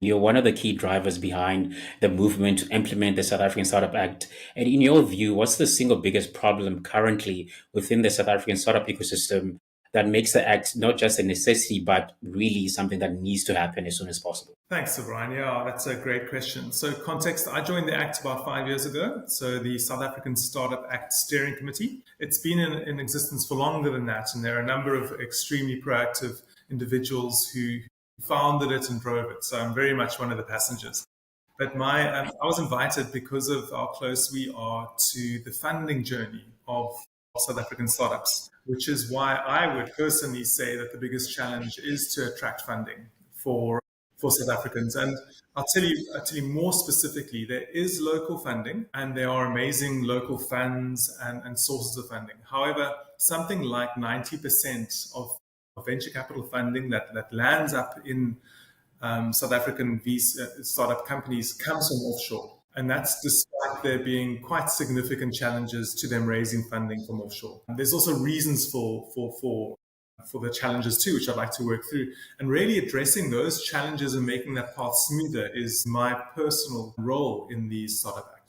You're one of the key drivers behind the movement to implement the South African Startup Act. And in your view, what's the single biggest problem currently within the South African startup ecosystem that makes the act not just a necessity, but really something that needs to happen as soon as possible? Thanks, Brian. Yeah, that's a great question. So, context, I joined the Act about 5 years ago. So, the South African Startup Act Steering Committee. It's been in existence for longer than that, and there are a number of extremely proactive individuals who founded it and drove it. So, I'm very much one of the passengers. But I was invited because of how close we are to the funding journey of South African startups, which is why I would personally say that the biggest challenge is to attract funding for South Africans. And I'll tell you more specifically, there is local funding and there are amazing local funds and sources of funding. However, something like 90% of venture capital funding that lands up in South African startup companies comes from offshore. And that's despite there being quite significant challenges to them raising funding from offshore. And there's also reasons for the challenges too, which I'd like to work through. And really addressing those challenges and making that path smoother is my personal role in the Startup Act.